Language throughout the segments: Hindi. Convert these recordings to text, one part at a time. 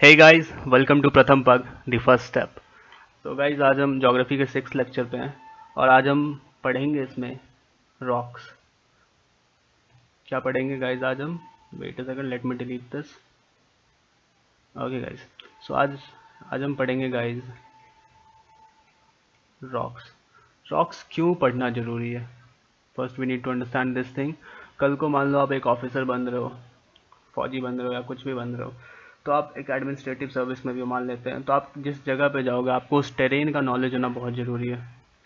हे गाइस, वेलकम टू प्रथम पग द फर्स्ट स्टेप। तो गाइस, आज हम ज्योग्राफी के 6th लेक्चर पे हैं और आज हम पढ़ेंगे इसमें रॉक्स। क्या पढ़ेंगे गाइस आज हम? Wait a second, let me delete this. Okay guys, so आज आज हम पढ़ेंगे गाइस रॉक्स। रॉक्स क्यों पढ़ना जरूरी है? First we need to understand this thing. कल को मान लो आप एक ऑफिसर बन रहे हो, फौजी बन रहे हो या कुछ भी बन रहे हो, तो आप एक एडमिनिस्ट्रेटिव सर्विस में भी मान लेते हैं, तो आप जिस जगह पे जाओगे आपको उस टेरेन का नॉलेज होना बहुत ज़रूरी है।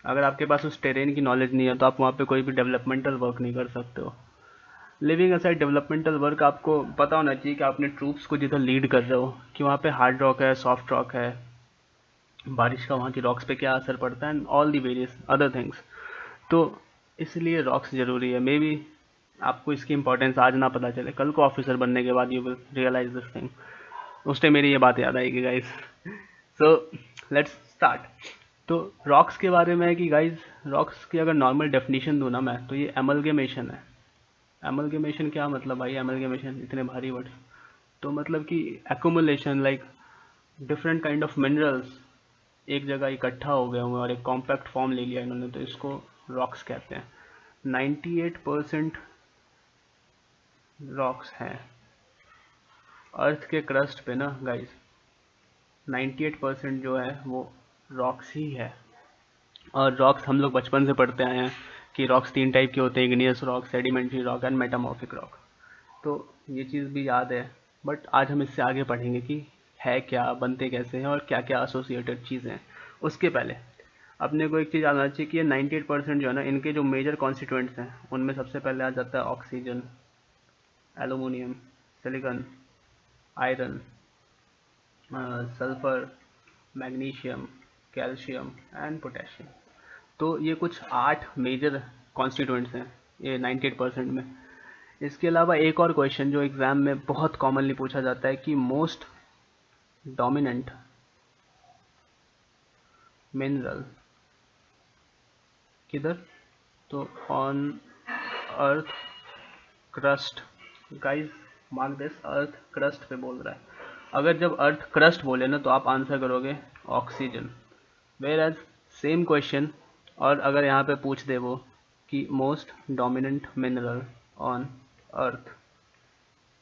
अगर आपके पास उस टेरेन की नॉलेज नहीं है तो आप वहाँ पे कोई भी डेवलपमेंटल वर्क नहीं कर सकते हो। लिविंग असाइड डेवलपमेंटल वर्क, आपको पता होना चाहिए कि आपने ट्रूप्स को जिधर लीड कर रहे हो कि वहाँ पे हार्ड रॉक है, सॉफ्ट रॉक है, बारिश का वहाँ की रॉक्स पे क्या असर पड़ता है, and all the various other things. तो इसलिए रॉक्स ज़रूरी है। मे बी आपको इसकी इंपॉर्टेंस आज ना पता चले, कल को ऑफिसर बनने के बाद you will realise this thing. उस टाइम मेरी ये बात याद आएगी गाइस। So let's start. तो रॉक्स के बारे में है कि गाइस, रॉक्स की अगर नॉर्मल डेफिनेशन दूँ ना मैं, तो ये एमलगेमेशन है। एमलगेमेशन क्या मतलब भाई? एमलगेमेशन इतने भारी वर्ड। तो मतलब कि accumulation, like different kind of minerals एक जगह इकट्ठा हो गए हुए और एक कॉम्पैक्ट फॉर्म ले लिया इन्होंने, तो इसको रॉक्स कहते हैं। 98% रॉक्स हैं अर्थ के क्रस्ट पे ना गाइस। 98% जो है वो रॉक्स ही है। और रॉक्स हम लोग बचपन से पढ़ते आए हैं कि रॉक्स 3 टाइप के होते हैं: igneous rock, sedimentary rock and metamorphic rock. तो ये चीज़ भी याद है, बट आज हम इससे आगे पढ़ेंगे कि है क्या, बनते कैसे हैं और क्या क्या एसोसिएटेड चीज़ें हैं। उसके पहले अपने को एक चीज़ जानना चाहिए कि ये 98% जो है ना, इनके जो मेजर कॉन्स्टिट्यूएंट्स हैं उनमें सबसे पहले आ जाता है oxygen, aluminium, silicon, iron, sulphur, magnesium, calcium and potassium. तो ये कुछ 8 मेजर कॉन्स्टिट्यूएंट्स हैं ये 98% में। इसके अलावा एक और क्वेश्चन जो एग्जाम में बहुत कॉमनली पूछा जाता है कि मोस्ट डोमिनेंट मिनरल किधर? तो on earth crust. Guys, mark this, earth crust पे बोल रहा है। अगर जब अर्थ क्रस्ट बोले ना तो आप आंसर करोगे oxygen. Whereas same question, और अगर यहाँ पे पूछ दे वो कि most dominant mineral on earth,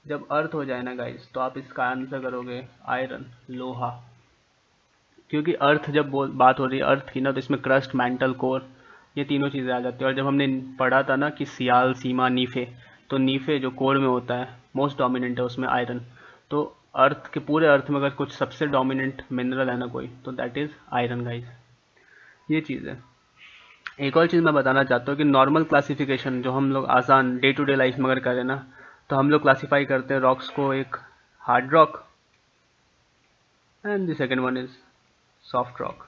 जब अर्थ हो जाए ना गाइस तो आप इसका आंसर करोगे आयरन, लोहा। क्योंकि अर्थ जब बात हो रही है अर्थ की ना, तो इसमें क्रस्ट, मैंटल, कोर, ये तीनों चीज़ें आ जाती है। और जब हमने पढ़ा था ना कि सियाल, सीमा, नीफे, तो नीफे जो कोर में होता है मोस्ट डोमिनेंट है, उसमें आयरन। तो अर्थ के पूरे अर्थ में अगर कुछ सबसे डोमिनेंट मिनरल है ना कोई, तो दैट इज आयरन गाइस। ये चीज़ है। एक और चीज़ मैं बताना चाहता हूँ कि नॉर्मल क्लासिफिकेशन जो हम लोग आसान डे टू डे लाइफ में अगर करें ना, तो हम लोग क्लासीफाई करते हैं रॉक्स को एक hard rock and the second one is soft rock.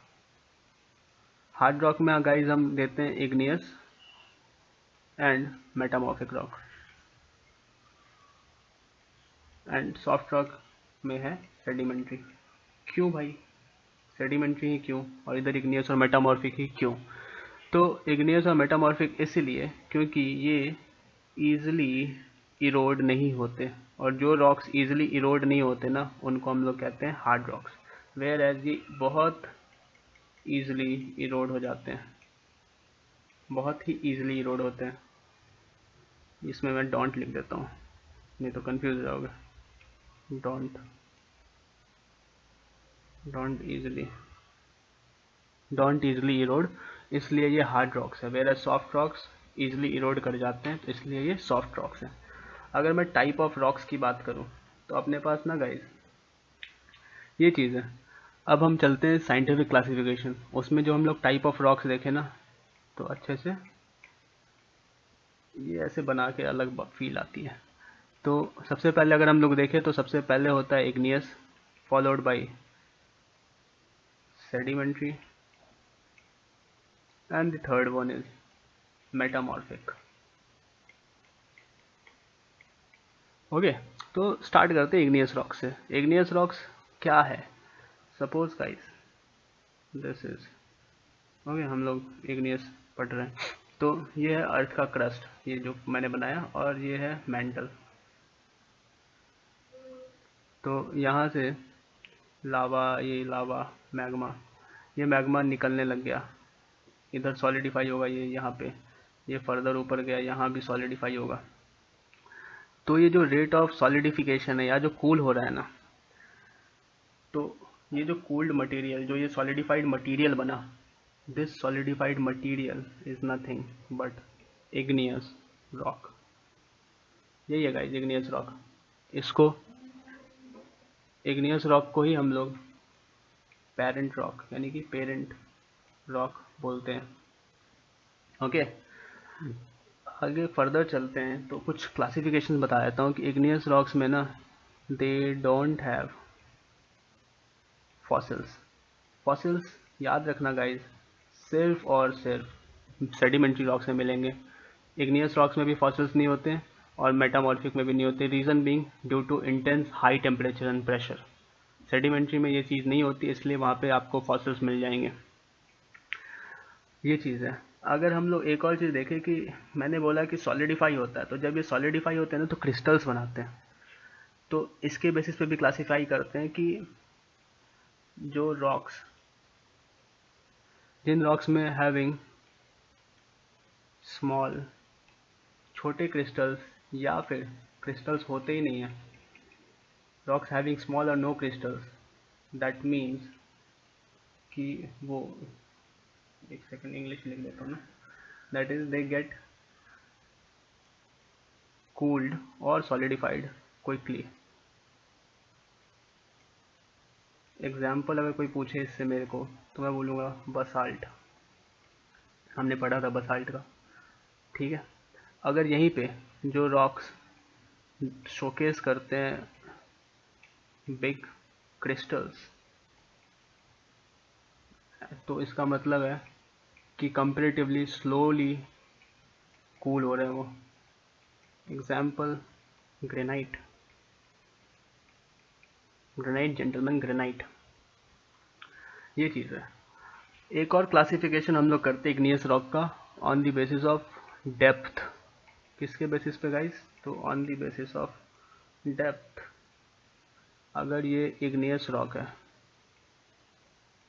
Hard rock में गाइज हम देते हैं igneous and metamorphic rock, and soft rock में है सेडिमेंट्री। क्यों भाई सेडिमेंट्री ही क्यों, और इधर इग्नियस और मेटामॉर्फिक ही क्यों? तो इग्नियस और मेटामॉर्फिक इसलिए क्योंकि ये ईजिली इरोड नहीं होते, और जो रॉक्स ईजिली इरोड नहीं होते ना उनको हम लोग कहते हैं हार्ड रॉक्स। वेयर एज ये बहुत ईजिली इरोड हो जाते हैं, बहुत ही ईजिली इरोड होते हैं। इसमें मैं डोंट लिख देता हूँ, नहीं तो कंफ्यूज हो जाओगे। Don't, don't easily, don't easily erode, इसलिए ये हार्ड रॉक्स है। Whereas soft rocks easily erode कर जाते हैं, तो इसलिए ये सॉफ्ट रॉक्स हैं। अगर मैं टाइप ऑफ रॉक्स की बात करूँ तो अपने पास ना गाइस ये चीज़ है। अब हम चलते हैं साइंटिफिक क्लासिफिकेशन, उसमें जो हम लोग टाइप ऑफ रॉक्स देखें ना, तो अच्छे से ये ऐसे बना के अलग फील आती है। तो सबसे पहले अगर हम लोग देखें तो सबसे पहले होता है igneous, followed by sedimentary, and the third one is metamorphic. Okay, तो स्टार्ट करते हैं इग्नियस रॉक्स से। इग्नियस रॉक्स क्या है? Suppose guys this is, okay, हम लोग इग्नियस पढ़ रहे हैं, तो ये है अर्थ का क्रस्ट, ये जो मैंने बनाया, और ये है मेंटल। तो यहाँ से लावा, ये लावा मैग्मा, ये मैग्मा निकलने लग गया, इधर सॉलिडिफाई होगा, ये यहाँ पे, ये फर्दर ऊपर गया, यहाँ भी सॉलिडिफाई होगा। तो ये जो रेट ऑफ सॉलिडिफिकेशन है या जो कूल हो रहा है ना, तो ये जो कूल्ड मटेरियल, जो ये सॉलिडिफाइड मटेरियल बना, this solidified material is nothing but igneous rock. यही है गाइस इग्नियस रॉक। इसको, इग्नियस रॉक को ही हम लोग पेरेंट रॉक यानी कि पेरेंट रॉक बोलते हैं। ओके, आगे फर्दर चलते हैं तो कुछ क्लासिफिकेशन बता देता हूँ कि इग्नियस रॉक्स में ना, they don't have fossils. Fossils याद रखना गाइस, सिर्फ और सिर्फ सेडिमेंट्री रॉक्स में मिलेंगे। इग्नियस रॉक्स में भी फॉसिल्स नहीं होते हैं और मेटामॉर्फिक में भी नहीं होते। Reason being due to intense high temperature and pressure. Sedimentary में ये चीज़ नहीं होती, इसलिए वहाँ पे आपको फॉसिल्स मिल जाएंगे। ये चीज़ है। अगर हम लोग एक और चीज़ देखें कि मैंने बोला कि सॉलिडिफाई होता है, तो जब ये सॉलिडिफाई होते हैं ना तो क्रिस्टल्स बनाते हैं। तो इसके बेसिस पे भी क्लासिफाई करते हैं कि जो रॉक्स, जिन रॉक्स में हैविंग स्मॉल, छोटे क्रिस्टल्स, या फिर क्रिस्टल्स होते ही नहीं है, रॉक्स हैविंग स्मॉल और नो क्रिस्टल्स, दैट मीन्स कि वो, एक सेकंड इंग्लिश लिख देता हूँ ना, that is they get cooled और सॉलिडिफाइड क्विकली। एग्जाम्पल अगर कोई पूछे इससे मेरे को, तो मैं बोलूँगा बसाल्ट। हमने पढ़ा था बसाल्ट का, ठीक है। अगर यहीं पे जो रॉक्स शोकेस करते हैं बिग क्रिस्टल्स, तो इसका मतलब है कि कंपेरेटिवली स्लोली कूल हो रहे हैं वो। Example granite, granite gentleman, granite. ये चीज़ है। एक और क्लासिफिकेशन हम लोग करते हैं इग्नियस रॉक का on the basis of depth. किसके बेसिस पे गाइस? तो on the basis of depth. अगर ये इग्नियस रॉक है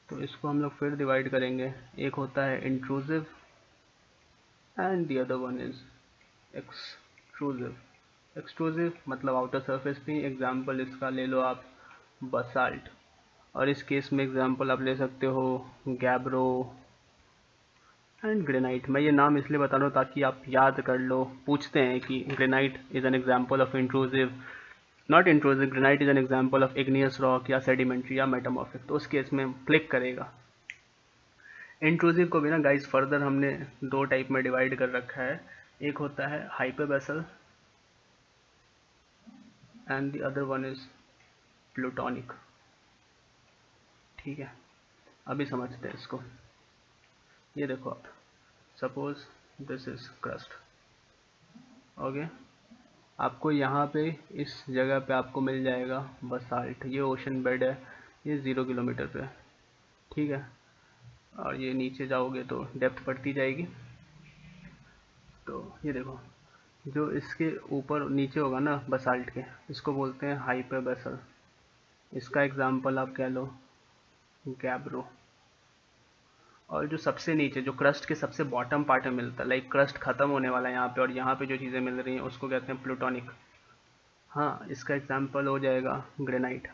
तो इसको हम लोग फिर डिवाइड करेंगे। एक होता है intrusive and the other one is extrusive. Extrusive मतलब आउटर सरफेस पे। एग्जाम्पल इसका ले लो आप बसाल्ट, और इस केस में एग्जाम्पल आप ले सकते हो गैब्रो एंड ग्रेनाइट। मैं ये नाम इसलिए बता रहा हूँ ताकि आप याद कर लो। पूछते हैं कि granite is an example of intrusive, not intrusive, granite is an example of igneous rock या सेडिमेंट्री या मेटामॉर्फिक, तो उस केस में क्लिक करेगा। इंट्रूसिव को भी ना गाइस फर्दर हमने दो टाइप में डिवाइड कर रखा है। एक होता है hypabyssal and the other one is plutonic. ठीक है, अभी समझते हैं इसको। ये देखो आप, suppose this is crust, okay. आपको यहाँ पे इस जगह पे आपको मिल जाएगा बसाल्ट। ये ओशन बेड है, ये 0 किलोमीटर पे, ठीक है। और ये नीचे जाओगे तो डेप्थ बढ़ती जाएगी। तो ये देखो, जो इसके ऊपर नीचे होगा ना बसाल्ट के, इसको बोलते हैं हाइपरबेसल। इसका एग्जाम्पल आप कह लो गैब्रो। और जो सबसे नीचे, जो क्रस्ट के सबसे बॉटम पार्ट में मिलता है, लाइक क्रस्ट खत्म होने वाला है यहाँ पे और यहाँ पे जो चीज़ें मिल रही हैं उसको कहते हैं प्लूटोनिक। हाँ, इसका एग्जाम्पल हो जाएगा ग्रेनाइट।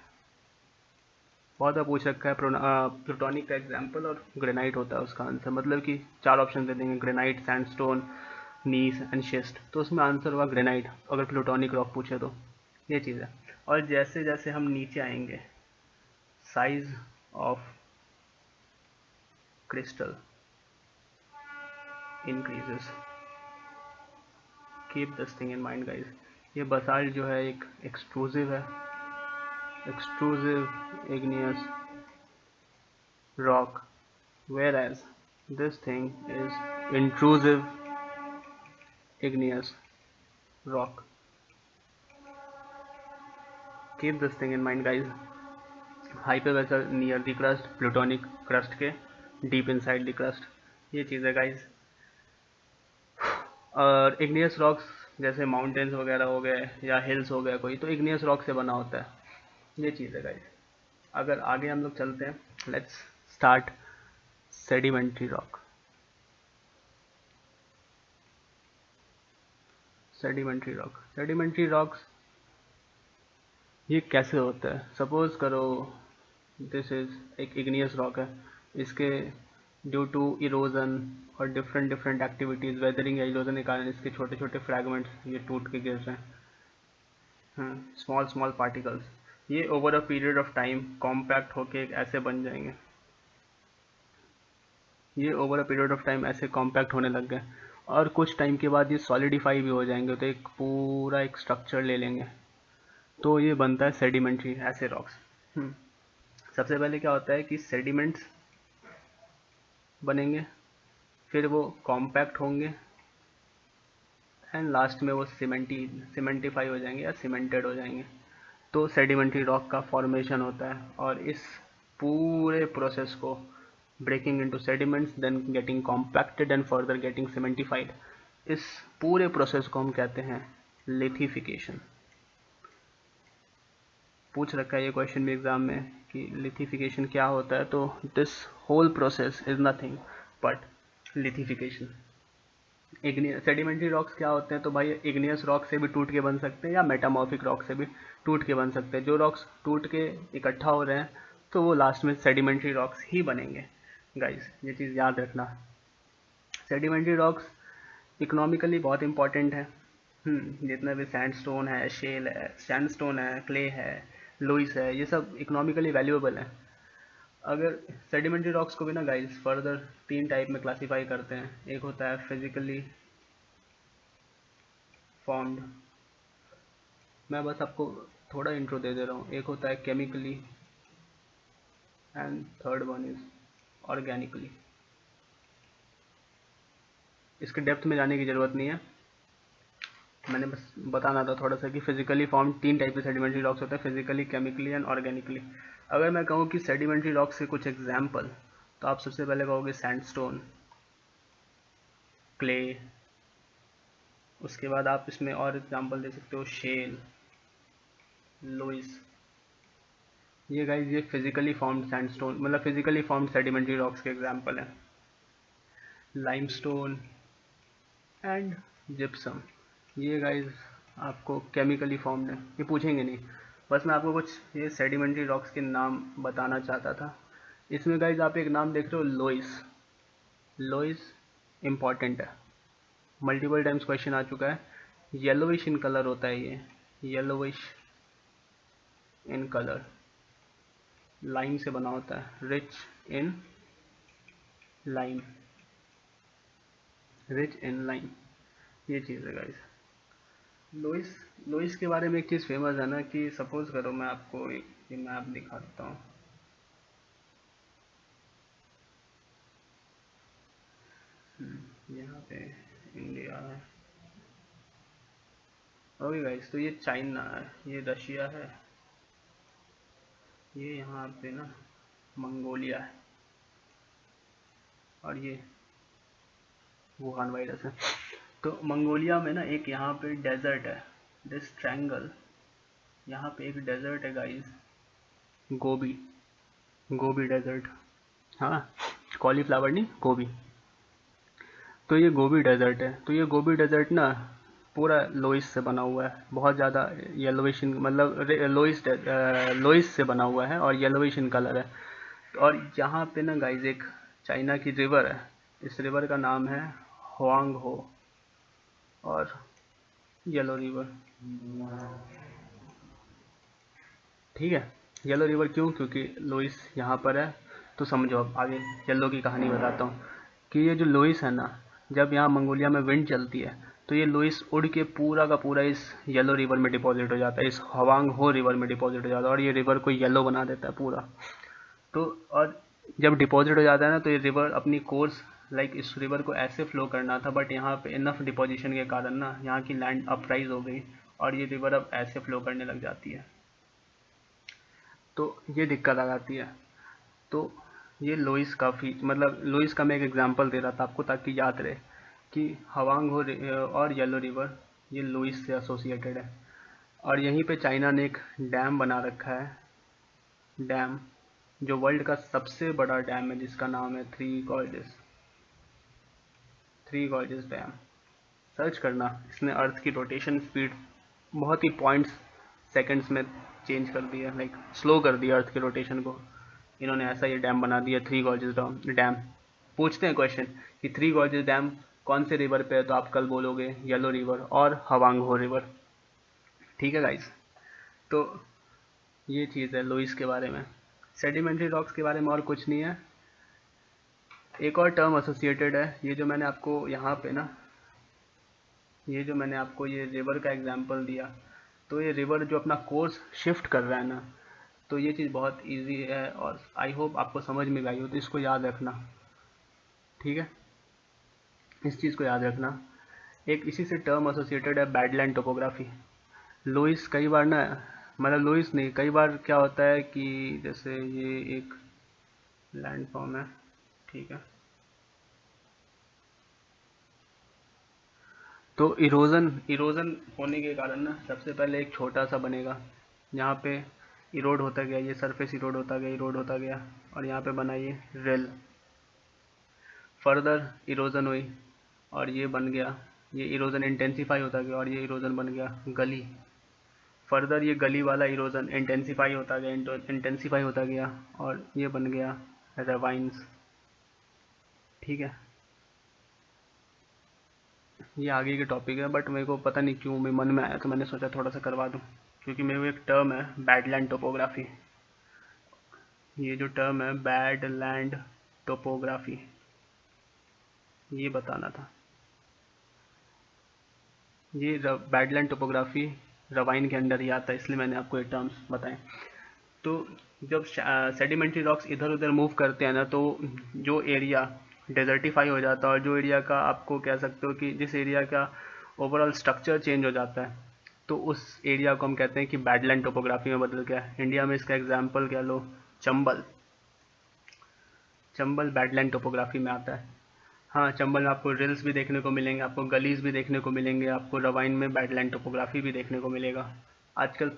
बहुत बार पूछ रखा है प्लूटोनिक का एग्जाम्पल और ग्रेनाइट होता है उसका आंसर। मतलब कि 4 ऑप्शन दे देंगे, granite, sandstone, gneiss and schist, तो उसमें आंसर होगा ग्रेनाइट अगर प्लूटोनिक रॉक पूछे तो। ये चीज़ है। और जैसे जैसे हम नीचे आएंगे, size of crystal increases. Keep this thing in mind guys. ये बसाल्ट जो है एक एक्सट्रूसिव है, extrusive igneous rock, whereas this thing is intrusive igneous rock. Keep this thing in mind guys. Hypervessel near the crust, plutonic crust के deep inside the crust. ये चीज़ है गाइज। और igneous rocks जैसे माउंटेन्स वगैरह हो गए या हिल्स हो गए कोई, तो igneous rock से बना होता है। ये चीज़ है गाइज। अगर आगे हम लोग चलते हैं, let's start sedimentary rock. Sedimentary rocks ये कैसे होता है? सपोज करो दिस इज एक इग्नियस रॉक है, इसके ड्यू टू इरोजन और डिफरेंट डिफरेंट एक्टिविटीज, वेदरिंग या इरोजन के कारण इसके छोटे छोटे फ्रैगमेंट्स ये टूट के गिर रहे हैं, स्मॉल स्मॉल पार्टिकल्स। ये over a period of time compact होके एक ऐसे बन जाएंगे, ये over a period of time ऐसे कॉम्पैक्ट होने लग गए, और कुछ टाइम के बाद ये सॉलिडिफाई भी हो जाएंगे, तो एक पूरा एक स्ट्रक्चर ले लेंगे, तो ये बनता है सेडिमेंट्री ऐसे रॉक्स। सबसे पहले क्या होता है कि सेडिमेंट्स बनेंगे, फिर वो कॉम्पैक्ट होंगे, एंड लास्ट में वो सीमेंटिफाई हो जाएंगे या सीमेंटेड हो जाएंगे, तो सेडिमेंट्री रॉक का फॉर्मेशन होता है। और इस पूरे प्रोसेस को breaking into sediments, then getting compacted and further getting cementified, इस पूरे प्रोसेस को हम कहते हैं लिथिफिकेशन। पूछ रखा है ये क्वेश्चन भी एग्जाम में कि लिथिफिकेशन क्या होता है, तो this whole process is nothing but lithification. Sedimentary rocks क्या होते हैं? तो भाई इग्नियस रॉक से भी टूट के बन सकते हैं या मेटामॉर्फिक रॉक से भी टूट के बन सकते हैं। जो रॉक्स टूट के इकट्ठा हो रहे हैं तो वो लास्ट में सेडिमेंट्री रॉक्स ही बनेंगे। गाइस ये चीज़ याद रखना, सेडिमेंट्री रॉक्स इकोनॉमिकली बहुत इंपॉर्टेंट है। जितने भी सैंडस्टोन है, शेल है, सैंडस्टोन है, क्ले है, लुइस है, ये सब इकोनॉमिकली वैल्यूएबल है। अगर सेडिमेंट्री रॉक्स को भी ना गाइस फर्दर 3 टाइप में क्लासीफाई करते हैं। एक होता है फिजिकली फॉर्म्ड, मैं बस आपको थोड़ा इंट्रो दे दे रहा हूँ। एक होता है chemically, and third one is organically. इसके डेप्थ में जाने की ज़रूरत नहीं है, मैंने बस बताना था थोड़ा सा कि फिजिकली फॉर्म 3 टाइप के सेडिमेंट्री रॉक्स होते हैं, फिजिकली, केमिकली एंड ऑर्गेनिकली। अगर मैं कहूँ कि सेडिमेंट्री रॉक्स के कुछ एग्जाम्पल, तो आप सबसे पहले कहोगे सैंडस्टोन, क्ले, उसके बाद आप इसमें और एग्जाम्पल दे सकते हो शेल, लुइस। ये गाइस ये फिजिकली फॉर्म्ड सैंडस्टोन मतलब फिजिकली फॉर्म्ड सेडिमेंट्री रॉक्स के एग्जाम्पल हैं। लाइमस्टोन एंड जिप्सम, ये गाइस आपको केमिकली फॉर्म्ड है, ये पूछेंगे नहीं, बस मैं आपको कुछ ये सेडिमेंट्री रॉक्स के नाम बताना चाहता था। इसमें गाइस आप एक नाम देख रहे हो लोइस, लोइस इम्पॉर्टेंट है, मल्टीपल टाइम्स क्वेश्चन आ चुका है। येलोविश इन कलर होता है ये, येलोविश इन कलर, लाइम से बना होता है, rich in lime, rich in lime, ये चीज़ है गाइस। लोइस, लोइस के बारे में एक चीज़ फेमस है ना कि सपोज करो मैं आपको एक मैप दिखा देता हूँ। यहाँ पे इंडिया है, ओके गाइस, तो ये चाइना है, ये रशिया है, ये यहाँ पे ना मंगोलिया है, और ये वुहान वायरस है। तो मंगोलिया में ना एक यहाँ पे डेजर्ट है, दिस ट्रायंगल, यहाँ पे एक डेजर्ट है गाइस, गोबी, गोबी डेजर्ट, हाँ कॉलीफ्लावर नहीं, गोबी। तो ये गोबी डेजर्ट है, तो ये गोबी डेजर्ट ना पूरा लोइस से बना हुआ है, बहुत ज़्यादा येलोविश मतलब लोइस से बना हुआ है और येलोविश इन कलर है। और यहाँ पे ना गाइस एक चाइना की रिवर है, इस रिवर का नाम है हुआंग हो, और येलो रिवर, ठीक है। येलो रिवर क्यों? क्योंकि लोइस यहाँ पर है। तो समझो अब आगे येलो की कहानी बताता हूँ कि ये जो लोइस है ना, जब यहाँ मंगोलिया में विंड चलती है तो ये लोइस उड़ के पूरा का पूरा इस येलो रिवर में डिपॉजिट हो जाता है, इस हवांग हो रिवर में डिपॉजिट हो जाता है, और ये रिवर को येलो बना देता है पूरा। तो और जब डिपॉजिट हो जाता है ना, तो ये रिवर अपनी कोर्स इस रिवर को ऐसे फ्लो करना था, बट यहाँ पे इनफ डिपोजिशन के कारण ना यहाँ की लैंड अपराइज हो गई और ये रिवर अब ऐसे फ्लो करने लग जाती है, तो ये दिक्कत आ जाती है। तो ये लोइस काफ़ी मतलब लोइस का मैं एक एग्जांपल दे रहा था आपको ताकि याद रहे कि हवांग हो और येलो रिवर ये लोइस से एसोसिएटेड है। और यहीं पे चाइना ने एक डैम बना रखा है, डैम, जो वर्ल्ड का सबसे बड़ा डैम है, जिसका नाम है थ्री गॉर्जेस डैम। सर्च करना, इसने अर्थ की रोटेशन स्पीड बहुत ही पॉइंट्स सेकंड्स में चेंज कर दिया, लाइक स्लो कर दिया अर्थ के रोटेशन को। इन्होंने ऐसा ये डैम बना दिया, थ्री गॉर्जेस डैम। पूछते हैं क्वेश्चन कि थ्री गॉर्जेस डैम कौन से रिवर पे है, तो आप कल बोलोगे येलो रिवर और हवांगहो रिवर। ठीक है गाइस, तो ये चीज़ है लुइस के बारे में। सेडिमेंट्री रॉक्स के बारे में और कुछ नहीं है। एक और टर्म एसोसिएटेड है, ये जो मैंने आपको यहाँ पे ना, ये जो मैंने आपको ये रिवर का एग्जांपल दिया, तो ये रिवर जो अपना कोर्स शिफ्ट कर रहा है ना, तो ये चीज़ बहुत इजी है और आई होप आपको समझ में आई हो, तो इसको याद रखना। ठीक है, इस चीज़ को याद रखना। एक इसी से टर्म एसोसिएटेड है बैडलैंड टोपोग्राफी। लुइस कई बार ना, मतलब लुइस नहीं, कई बार क्या होता है कि जैसे ये एक लैंड फॉर्म है, ठीक है, तो इरोजन होने के कारण ना सबसे पहले एक छोटा सा बनेगा, यहाँ पे इरोड होता गया, ये सरफेस इरोड होता गया और यहाँ पे बना ये रेल। फर्दर इरोजन हुई और ये बन गया, ये इरोजन इंटेंसिफाई होता गया और ये इरोजन बन गया गली। फर्दर ये गली वाला इरोजन इंटेंसिफाई होता गया और ये बन गया रेवाइंस। ठीक है, ये आगे के टॉपिक है, बट मेरे को पता नहीं क्यों मेरे मन में आया, तो मैंने सोचा थोड़ा सा करवा दूँ, क्योंकि मेरे को एक टर्म है बैडलैंड टोपोग्राफी। ये जो टर्म है बैडलैंड टोपोग्राफी, ये बताना था। ये बैडलैंड टोपोग्राफी रवाइन के अंडर ही आता है, इसलिए मैंने आपको ये टर्म्स बताएं। तो जब सेडिमेंट्री रॉक्स इधर उधर मूव करते हैं ना, तो जो एरिया डेजर्टिफाई हो जाता है और जो एरिया का आपको कह सकते हो कि जिस एरिया का ओवरऑल स्ट्रक्चर चेंज हो जाता है, तो उस एरिया को हम कहते हैं कि बैडलैंड टोपोग्राफी में बदल गया। इंडिया में इसका एग्जाम्पल कह लो चंबल, चंबल बैडलैंड टोपोग्राफी में आता है। हाँ, चंबल में आपको रिल्स भी देखने को मिलेंगे, आपको गलीज भी देखने को मिलेंगे, आपको रवाइन में बैडलैंड टोपोग्राफी भी देखने को मिलेगा। आजकल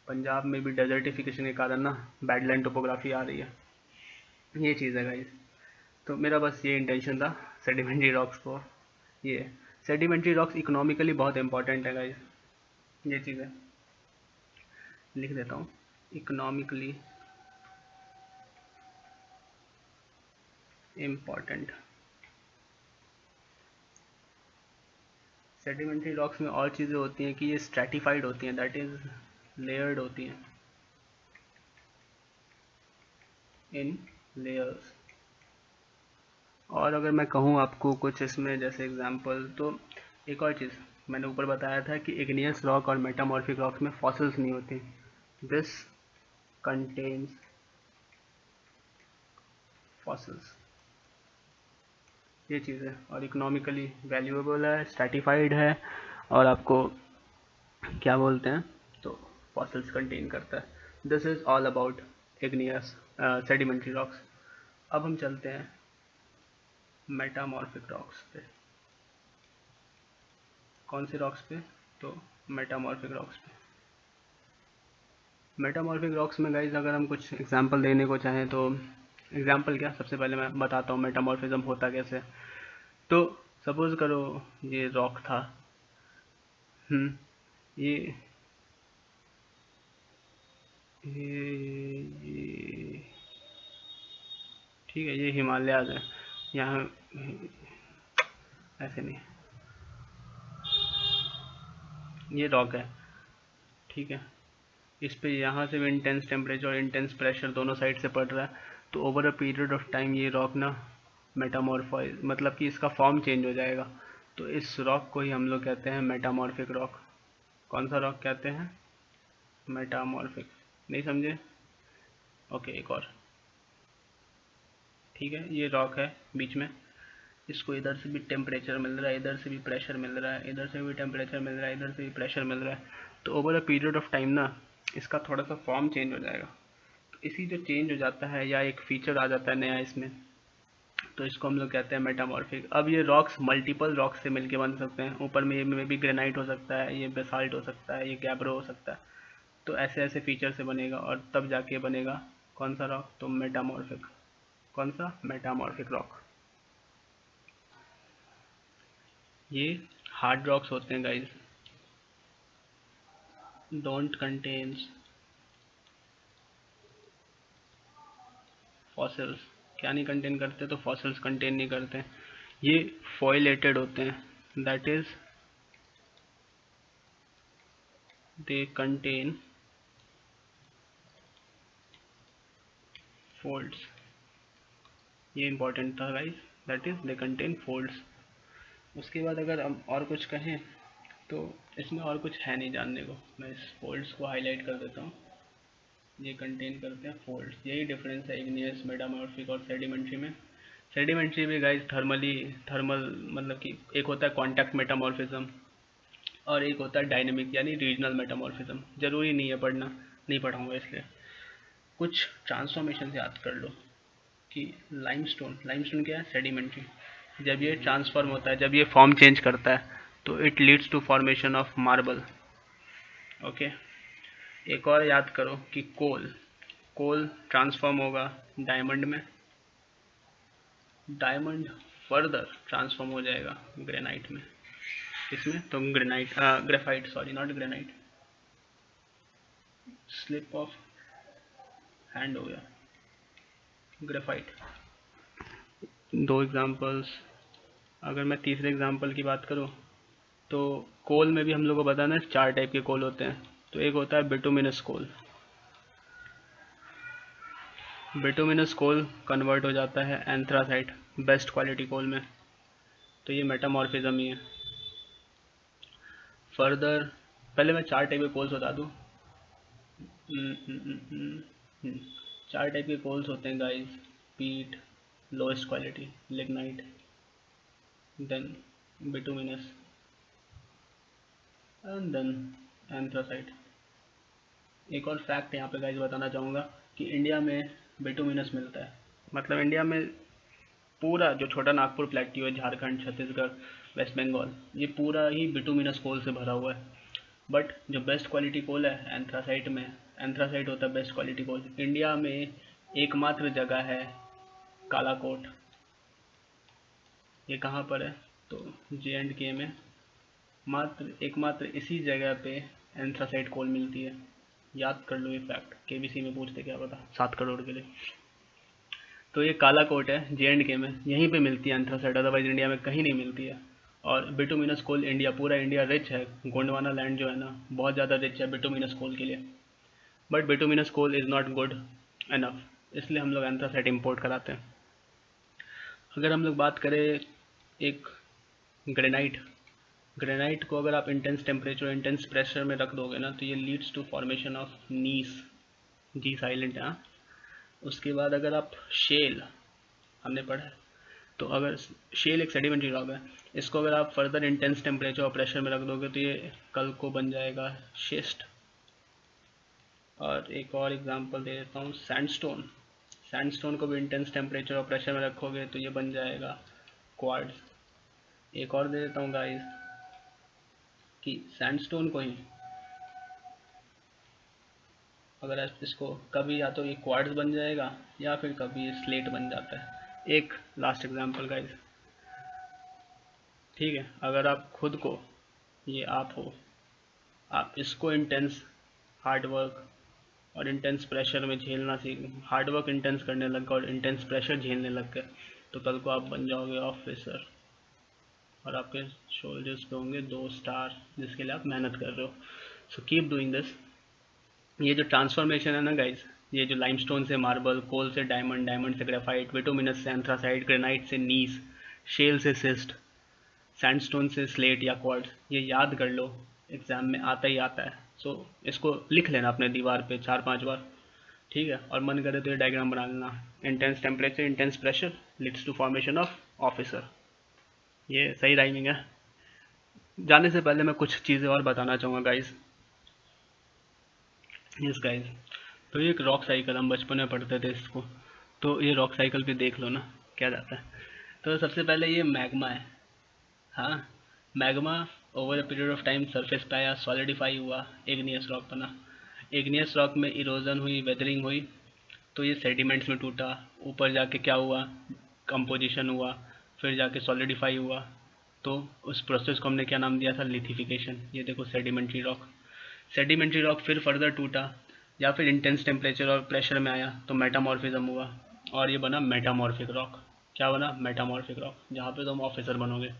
पंजाब में भी डेजर्टिफिकेशन के कारण ना बैडलैंड टोपोग्राफी आ रही है। ये चीज़ है गाइस, तो मेरा बस ये इंटेंशन था सेडिमेंट्री रॉक्स को। ये सेडिमेंट्री रॉक्स इकोनॉमिकली बहुत इंपॉर्टेंट है गाइस, ये चीज़ है, लिख देता हूँ, इकोनॉमिकली इम्पॉर्टेंट। सेडिमेंट्री रॉक्स में और चीज़ें होती हैं कि ये स्ट्रैटिफाइड होती हैं, दैट इज़ लेयर्ड होती हैं इन लेयर्स। और अगर मैं कहूँ आपको कुछ इसमें जैसे एग्जांपल, तो एक और चीज़ मैंने ऊपर बताया था कि इग्नियस रॉक और मेटामॉर्फिक रॉक्स में फॉसिल्स नहीं होते। दिस कंटेन्स फॉसिल्स, ये चीज़ है, और इकोनॉमिकली वैल्यूएबल है, स्ट्रैटिफाइड है, और आपको क्या बोलते हैं, तो फॉसिल्स कंटेन करता है। This is all about igneous sedimentary rocks. अब हम चलते हैं मेटामॉर्फिक रॉक्स पे। कौन से रॉक्स पे, तो मेटामॉर्फिक रॉक्स पे। मेटामॉर्फिक रॉक्स में गाइज अगर हम कुछ एग्जांपल देने को चाहें, तो एग्जांपल क्या, सबसे पहले मैं बताता हूँ मेटामॉर्फिज्म होता कैसे। तो सपोज करो ये रॉक था, ये ये ठीक है, ये हिमालयाज है, यहाँ ऐसे नहीं, ये रॉक है, ठीक है, इस पे यहाँ से भी इंटेंस टेम्परेचर और इंटेंस प्रेशर दोनों साइड से पड़ रहा है, तो over a period of time ये रॉक ना मेटामॉर्फाइज, मतलब कि इसका फॉर्म चेंज हो जाएगा। तो इस रॉक को ही हम लोग कहते हैं मेटामॉर्फिक रॉक। कौन सा रॉक कहते हैं, मेटामॉर्फिक। नहीं समझे, ओके, एक और, ठीक है, ये रॉक है बीच में, इसको इधर से भी टेम्परेचर मिल रहा है, इधर से भी प्रेशर मिल रहा है, इधर से भी टेम्परेचर मिल रहा है, इधर से भी प्रेशर मिल रहा है, तो over a period of time ना इसका थोड़ा सा फॉर्म चेंज हो जाएगा। तो इसी जो चेंज हो जाता है या एक फीचर आ जाता है नया इसमें, तो इसको हम लोग कहते हैं मेटामॉर्फिक। अब ये रॉक्स मल्टीपल रॉक्स से मिलके बन सकते हैं, ऊपर में भी ग्रेनाइट हो सकता है, ये बेसाल्ट हो सकता है, ये गैब्रो हो सकता है। तो ऐसे ऐसे फीचर से बनेगा और तब जाके बनेगा कौन सा रॉक, तो मेटामॉर्फिक। कौन सा? Metamorphic rock. ये हार्ड रॉक्स होते हैं गाइस, डोंट कंटेन्स फॉसिल्स। क्या नहीं कंटेन करते? तो फॉसिल्स कंटेन नहीं करते। ये फॉइलेटेड होते हैं, that is they contain folds. ये इंपॉर्टेंट था guys, that is they contain folds. उसके बाद अगर हम और कुछ कहें तो इसमें और कुछ है नहीं जानने को, मैं इस फोल्ड्स को हाईलाइट कर देता हूँ। ये कंटेन करते हैं फोल्ड्स। यही डिफरेंस है इग्नियस, मेटामॉर्फिक और सेडिमेंट्री में। सेडिमेंट्री भी गाइस थर्मल मतलब कि एक होता है कॉन्टैक्ट मेटामॉर्फिज्म और एक होता है डायनेमिक यानी रीजनल मेटामॉर्फिज्म। जरूरी नहीं है पढ़ना, नहीं पढ़ाऊंगा इसलिए। कुछ ट्रांसफॉर्मेशन याद कर लो कि लाइमस्टोन क्या है? सेडिमेंट्री। जब ये ट्रांसफॉर्म होता है, जब ये फॉर्म चेंज करता है तो it leads to formation of marble. Okay. एक और याद करो कि कोल ट्रांसफॉर्म होगा डायमंड में, डायमंड फर्दर ट्रांसफॉर्म हो जाएगा ग्रेनाइट में। इसमें तो graphite, sorry not granite, slip of hand हो गया, ग्रेफाइट। दो एग्जांपल्स। अगर मैं तीसरे एग्जांपल की बात करूं तो कोल में भी हम लोग को पता ना 4 टाइप के कोल होते हैं। तो एक होता है बिटुमिनस कोल। बिटुमिनस कोल कन्वर्ट हो जाता है एंथ्रासाइट बेस्ट क्वालिटी कोल में, तो ये मेटामॉर्फिज्म ही है। फर्दर पहले मैं 4 टाइप के कोल्स बता दूं। 4 टाइप के कोल्स होते हैं guys, peat, lowest quality lignite, then bituminous and then anthracite. एक और फैक्ट यहाँ पे गाइस बताना चाहूँगा कि इंडिया में बिटुमिनस मिलता है। मतलब इंडिया में पूरा जो छोटा नागपुर प्लेट्यू है, झारखंड, छत्तीसगढ़, वेस्ट बंगाल, ये पूरा ही बिटुमिनस कोल से भरा हुआ है। बट जो बेस्ट क्वालिटी कोल है एंथ्रासाइट में, एंथ्रासाइट होता है बेस्ट क्वालिटी कोल। इंडिया में एकमात्र जगह है कालाकोट। ये कहाँ पर है? तो J&K में एकमात्र इसी जगह पे एंथ्रासाइट कोल मिलती है। याद कर लो ये फैक्ट, KBC में पूछते क्या पता 7 करोड़ के लिए। तो ये कालाकोट है J&K में, यहीं पे मिलती है एंथ्रासाइट, अदरवाइज इंडिया में कहीं नहीं मिलती है। और बिटुमिनस कोल पूरा इंडिया रिच है। गोंडवाना लैंड जो है ना बहुत ज़्यादा रिच है बिटुमिनस कोल के लिए। But bituminous coal is not good enough, इसलिए हम लोग एंथ्रासाइट इम्पोर्ट कराते हैं। अगर हम लोग बात करें एक ग्रेनाइट को अगर आप इंटेंस टेम्परेचर इंटेंस प्रेशर में रख दोगे ना तो ये leads to formation of gneiss, G silent है। उसके बाद अगर आप शेल, हमने पढ़ा है, तो अगर शेल एक सेडिमेंट्री रॉक है, इसको अगर आप फर्दर इंटेंस टेम्परेचर और प्रेशर में रख दोगे तो ये कल को बन जाएगा शिस्ट। और एक और एग्जांपल दे देता हूँ, सैंडस्टोन को भी इंटेंस टेम्परेचर और प्रेशर में रखोगे तो ये बन जाएगा क्वार्ट्ज। एक और दे देता हूँ गाइस कि सैंडस्टोन को ही अगर आप इसको कभी या तो ये क्वार्ट्ज बन जाएगा या फिर कभी ये स्लेट बन जाता है। एक लास्ट एग्जांपल गाइस, ठीक है, अगर आप खुद को, ये आप हो, आप इसको इंटेंस हार्डवर्क और इंटेंस प्रेशर में झेलना सीख, हार्डवर्क इंटेंस करने लग गए और इंटेंस प्रेशर झेलने लग गए तो कल को आप बन जाओगे ऑफिसर और आपके शोल्डर्स पे होंगे 2 स्टार जिसके लिए आप मेहनत कर रहे हो। So keep doing this. ये जो ट्रांसफॉर्मेशन है ना गाइस, ये जो लाइमस्टोन से मार्बल, कोल से डायमंड, डायमंड से ग्रेफाइट, बिटुमिनस से एंथ्रासाइट, ग्रेनाइट से नीस, शेल से सिस्ट, सैंडस्टोन से स्लेट या क्वार्ट्ज, ये याद कर लो, एग्जाम में आता ही आता है। सो इसको लिख लेना अपने दीवार पे 4-5 बार, ठीक है। और मन करे तो ये डायग्राम बना लेना, intense temperature intense pressure leads to formation of officer. ये सही राइमिंग है। जाने से पहले मैं कुछ चीज़ें और बताना चाहूँगा गाइस। यस गाइस, तो ये एक रॉक साइकिल, हम बचपन में पढ़ते थे इसको, तो ये रॉक साइकिल भी देख लो ना क्या जाता है। तो सबसे पहले ये मैग्मा है, हाँ, magma over a period of time surface पे आया, सॉलिडिफाई हुआ, इग्नियस रॉक बना। इग्नियस रॉक में इरोजन हुई, वेदरिंग हुई, तो ये सेडिमेंट्स में टूटा, ऊपर जाके क्या हुआ, कंपोजिशन हुआ, फिर जाके सॉलिडिफाई हुआ। तो उस प्रोसेस को हमने क्या नाम दिया था, लिथिफिकेशन। ये देखो सेडिमेंट्री रॉक। सेडिमेंट्री रॉक फिर फर्दर टूटा या फिर इंटेंस टेम्परेचर और प्रेशर में आया तो मेटामॉर्फिज्म हुआ और ये बना मेटामॉर्फिक रॉक। क्या बना, मेटामॉर्फिक रॉक, जहाँ पे तुम ऑफिसर बनोगे।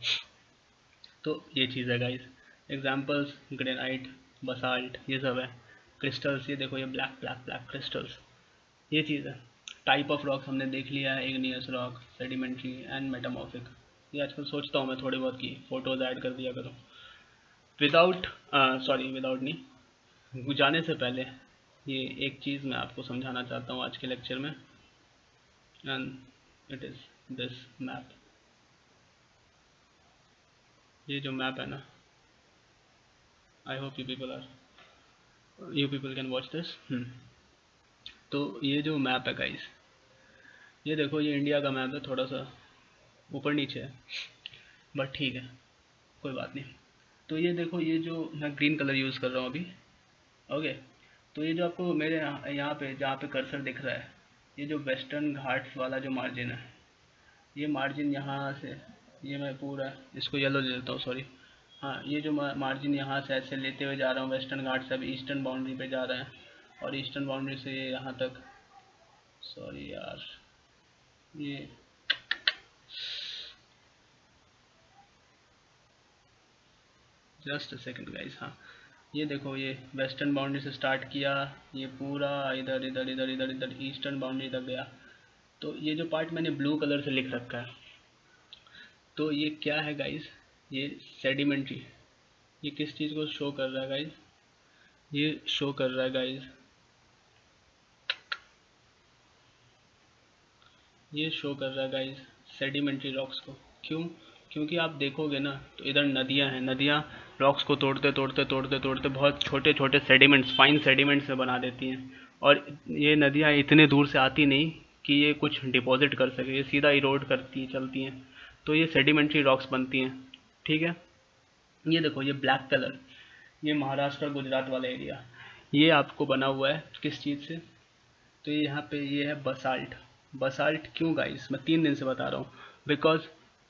तो ये चीज़ है गाइस। एग्जांपल्स ग्रेनाइट, बसाल्ट, ये सब है। क्रिस्टल्स, ये देखो ये ब्लैक ब्लैक ब्लैक क्रिस्टल्स, ये चीज़ है। टाइप ऑफ रॉक्स हमने देख लिया है, igneous rock, sedimentary and metamorphic. ये आजकल सोचता हूँ मैं थोड़ी बहुत की फ़ोटोज़ ऐड कर दिया करूँ। विदाउट विदाउट नहीं, जाने से पहले ये एक चीज़ मैं आपको समझाना चाहता हूँ आज के लेक्चर में, and it is this map. ये जो मैप है ना, आई hope you people can watch this. तो ये जो मैप है गाइस, ये देखो ये इंडिया का मैप है, थोड़ा सा ऊपर नीचे है बट ठीक है, कोई बात नहीं। तो ये देखो, ये जो मैं ग्रीन कलर यूज़ कर रहा हूँ अभी, ओके। तो ये जो आपको मेरे यहाँ पे जहाँ पे कर्सर दिख रहा है, ये जो वेस्टर्न घाट्स वाला जो मार्जिन है, ये मार्जिन यहाँ से, ये मैं पूरा इसको येलो ले लेता हूँ, सॉरी। हाँ, ये जो मार्जिन यहाँ से ऐसे लेते हुए जा रहा हूँ, वेस्टर्न घाट से अभी ईस्टर्न बाउंड्री पे जा रहा है और ईस्टर्न बाउंड्री से ये यहाँ तक, सॉरी यार, ये जस्ट अ सेकंड गाइस। हाँ, ये देखो ये वेस्टर्न बाउंड्री से स्टार्ट किया, ये पूरा इधर इधर इधर इधर इधर ईस्टर्न बाउंड्री तक गया। तो ये जो पार्ट मैंने ब्लू कलर से लिख रखा है, तो ये क्या है गाइस, ये सेडिमेंट्री। ये किस चीज़ को शो कर रहा है गाइस, ये शो कर रहा है गाइस, ये शो कर रहा है गाइस सेडिमेंट्री रॉक्स को। क्यों? क्योंकि आप देखोगे ना तो इधर नदियां हैं, नदियां रॉक्स को तोड़ते तोड़ते तोड़ते तोड़ते बहुत छोटे छोटे सेडिमेंट्स, फाइन सेडिमेंट्स में बना देती हैं। और ये नदियां इतने दूर से आती नहीं कि ये कुछ डिपॉजिट कर सके, ये सीधा इरोड करती चलती हैं, तो ये सेडिमेंट्री रॉक्स बनती हैं। ठीक है, ये देखो ये ब्लैक कलर, ये महाराष्ट्र और गुजरात वाला एरिया, ये आपको बना हुआ है किस चीज़ से, तो ये यहाँ पे ये है बसाल्ट। बसाल्ट क्यों गाइस, मैं 3 दिन से बता रहा हूँ, बिकॉज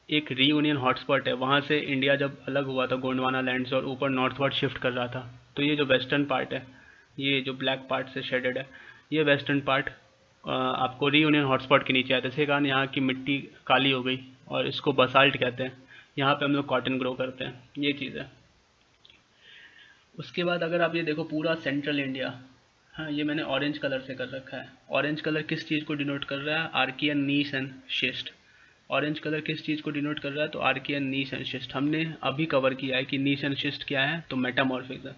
एक रीयूनियन हॉटस्पॉट है, वहाँ से इंडिया जब अलग हुआ था गोंडवाना लैंड से और ऊपर नॉर्थवर्ड शिफ्ट कर रहा था, तो ये जो वेस्टर्न पार्ट है, ये जो ब्लैक पार्ट से शेडेड है, ये वेस्टर्न पार्ट आपको रीयूनियन हॉटस्पॉट के नीचे आया था। इसी कारण यहाँ की मिट्टी काली हो गई और इसको बसाल्ट कहते हैं। यहाँ पे हम लोग कॉटन ग्रो करते हैं, ये चीज़ है। उसके बाद अगर आप ये देखो पूरा सेंट्रल इंडिया, हाँ ये मैंने ऑरेंज कलर से कर रखा है। ऑरेंज कलर किस चीज़ को डिनोट कर रहा है, Archean gneiss and schist. Orange colour किस चीज़ को डिनोट कर रहा है, तो आर्कियन नीस एंड शिस्ट। हमने अभी कवर किया है कि नीस एंड शिस्ट क्या है, तो मेटामॉर्फिज्म।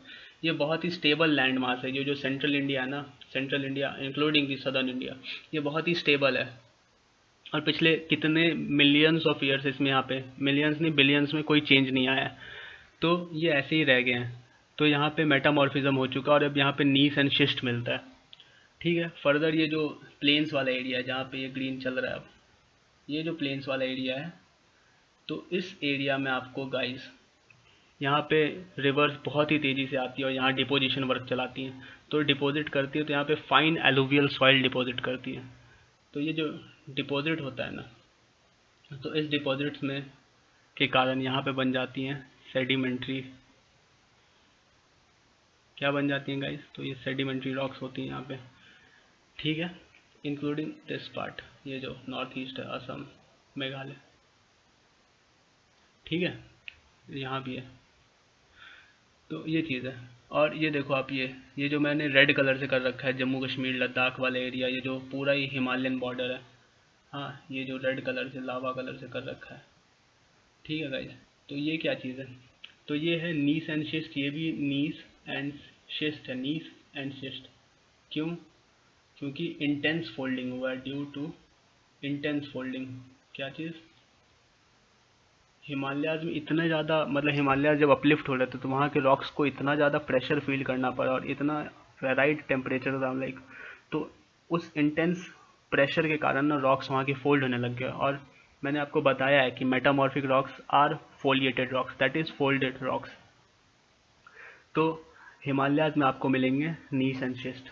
ये बहुत ही स्टेबल लैंड मास है, ये जो सेंट्रल इंडिया है ना, central India including the southern India, ये बहुत ही स्टेबल है। और पिछले कितने मिलियंस ऑफ ईयर्स इसमें, यहाँ पे मिलियंस नहीं बिलियंस में कोई चेंज नहीं आया है, तो ये ऐसे ही रह गए हैं। तो यहाँ पे मेटामॉर्फिज्म हो चुका है और अब यहाँ पे नीस एंड शिस्ट मिलता है। ठीक है, फर्दर ये जो प्लेन्स वाला एरिया है जहाँ पे ये ग्रीन चल रहा है, अब ये जो प्लेन्स वाला एरिया है, तो इस एरिया में आपको गाइस यहाँ पे रिवर्स बहुत ही तेज़ी से आती है और यहाँ डिपोजिशन वर्क चलाती हैं। तो डिपॉजिट करती है, तो यहाँ पे फाइन एलुवियल सॉइल डिपॉजिट करती है। तो ये जो डिपॉजिट होता है ना, तो इस डिपॉजिट्स में के कारण यहाँ पे बन जाती हैं सेडिमेंट्री, क्या बन जाती हैं गाइस, तो ये सेडिमेंट्री रॉक्स होती हैं यहाँ पे। ठीक है, इंक्लूडिंग दिस पार्ट, ये जो नॉर्थ ईस्ट है, असम, मेघालय, ठीक है, यहाँ भी है। तो ये चीज़ है। और ये देखो आप, ये जो मैंने रेड कलर से कर रखा है, जम्मू कश्मीर लद्दाख वाला एरिया, ये जो पूरा ही हिमालयन बॉर्डर है, हाँ ये जो रेड कलर से लावा कलर से कर रखा है। ठीक है गाइस, तो ये क्या चीज़ है, तो ये है नीस एंड शिस्ट। ये भी नीस एंड शिस्ट है, नीस एंड शिस्ट। क्यों? क्योंकि इंटेंस फोल्डिंग हुआ है, ड्यू टू इंटेंस फोल्डिंग। क्या चीज़, हिमालयाज में इतने ज़्यादा, मतलब हिमालय जब अपलिफ्ट हो रहे थे तो वहाँ के रॉक्स को इतना ज़्यादा प्रेशर फील करना पड़ा और इतना राइट टेम्परेचर था लाइक, तो उस इंटेंस प्रेशर के कारण ना रॉक्स वहाँ के फोल्ड होने लग गए। और मैंने आपको बताया है कि metamorphic rocks are foliated rocks, that is folded rocks. तो हिमालयाज में आपको मिलेंगे नीस एंड शिस्ट।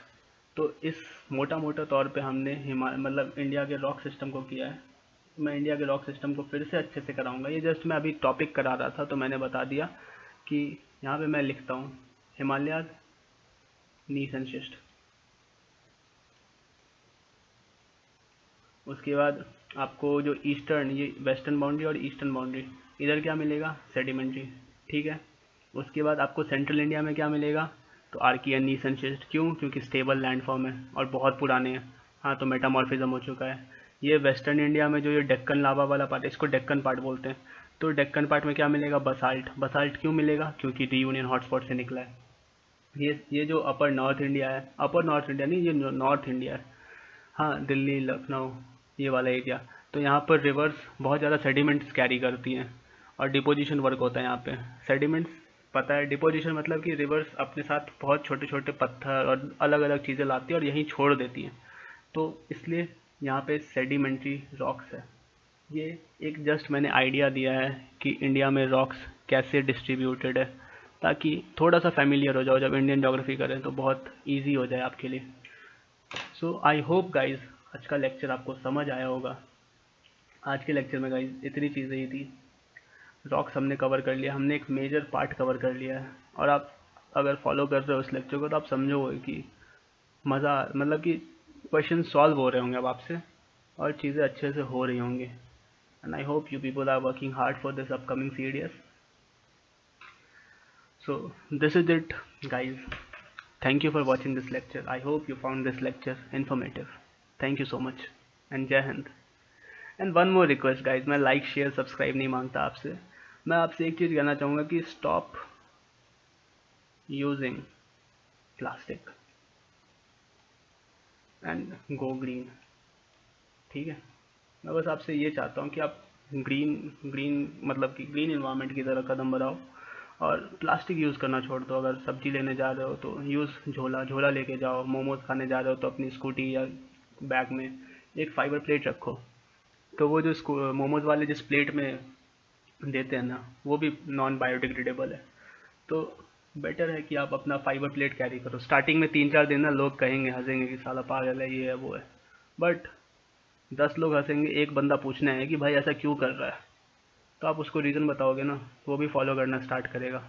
तो इस मोटा मोटा तौर पे हमने मतलब इंडिया के रॉक सिस्टम को किया है। मैं इंडिया के रॉक सिस्टम को फिर से अच्छे से कराऊंगा। ये जस्ट मैं अभी टॉपिक करा रहा था तो मैंने बता दिया कि यहाँ पे मैं लिखता हूँ हिमालयाज, नीस एंड शिस्ट। उसके बाद आपको जो ईस्टर्न, ये वेस्टर्न बाउंड्री और ईस्टर्न बाउंड्री, इधर क्या मिलेगा, सेडिमेंट्री। ठीक है। उसके बाद आपको सेंट्रल इंडिया में क्या मिलेगा, तो आर्कियन, नीस एंड शिस्ट। क्यों? क्योंकि स्टेबल लैंडफॉर्म है और बहुत पुराने हैं। हाँ, तो मेटामॉर्फिज्म हो चुका है। ये वेस्टर्न इंडिया में जो ये डेक्कन लावा वाला पार्ट है, इसको डेक्कन पार्ट बोलते हैं। तो डेक्कन पार्ट में क्या मिलेगा, बसाल्ट। बसाल्ट क्यों मिलेगा? क्योंकि रीयूनियन हॉटस्पॉट से निकला है। ये जो अपर नॉर्थ इंडिया है, अपर नॉर्थ इंडिया नहीं, ये नॉर्थ इंडिया है। हाँ, दिल्ली, लखनऊ, ये वाला एरिया। तो यहाँ पर रिवर्स बहुत ज़्यादा सेडिमेंट्स कैरी करती हैं और डिपोजिशन वर्क होता है यहाँ पे। सेडिमेंट्स, पता है डिपोजिशन मतलब कि रिवर्स अपने साथ बहुत छोटे छोटे पत्थर और अलग अलग चीज़ें लाती है और यहीं छोड़ देती हैं। तो इसलिए यहाँ पे सेडिमेंट्री रॉक्स है। ये एक जस्ट मैंने आइडिया दिया है कि इंडिया में रॉक्स कैसे डिस्ट्रीब्यूटेड है, ताकि थोड़ा सा फैमिलियर हो जाओ। जब इंडियन ज्योग्राफी करें तो बहुत ईजी हो जाए आपके लिए। सो आई होप गाइज आज का लेक्चर आपको समझ आया होगा। आज के लेक्चर में गाइज इतनी चीज़ें ही थी। रॉक्स हमने कवर कर लिया, हमने एक मेजर पार्ट कवर कर लिया है। और आप अगर फॉलो कर रहे हो इस लेक्चर को तो आप समझोगे कि मज़ा, मतलब कि क्वेश्चन सॉल्व हो रहे होंगे अब आपसे और चीज़ें अच्छे से हो रही होंगी। And I hope you people are working hard for this upcoming CDS. So this is it guys. Thank you for watching this lecture. I hope you found this lecture informative. Thank you so much and Jai Hind. And one more request guys, मैं लाइक शेयर सब्सक्राइब नहीं मांगता आपसे। मैं आपसे एक चीज़ कहना चाहूँगा कि stop using plastic and go green. ठीक है, मैं बस आपसे ये चाहता हूँ कि आप ग्रीन ग्रीन मतलब कि ग्रीन इन्वायरमेंट की तरह कदम बढ़ाओ और प्लास्टिक यूज़ करना छोड़ दो। अगर सब्जी लेने जा रहे हो तो यूज़ झोला झोला लेके जाओ। मोमोज खाने जा रहे हो तो अपनी स्कूटी या बैग में एक फाइबर प्लेट रखो। तो वो जो मोमोज वाले जिस प्लेट में देते हैं ना, वो भी नॉन बायोडिग्रेडेबल है। तो बेटर है कि आप अपना फाइबर प्लेट कैरी करो। स्टार्टिंग में 3-4 दिन ना लोग कहेंगे, हंसेंगे कि साला पागल है, ये है वो है। बट 10 लोग हंसेंगे, एक बंदा पूछना है कि भाई ऐसा क्यों कर रहा है, तो आप उसको रीज़न बताओगे ना, वो भी फॉलो करना स्टार्ट करेगा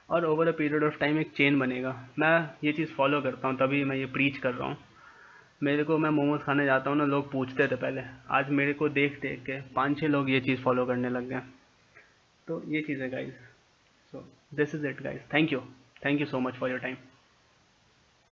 और over a period of time एक चेन बनेगा। मैं ये चीज़ फॉलो करता हूँ, तभी मैं ये प्रीच कर रहा हूँ। मेरे को, मैं मोमोज खाने जाता हूँ ना, लोग पूछते थे पहले, आज मेरे को देख देख के 5-6 लोग ये चीज़ फॉलो करने लग गए। तो ये चीज़ है guys. So this is it guys, thank you so much for your time.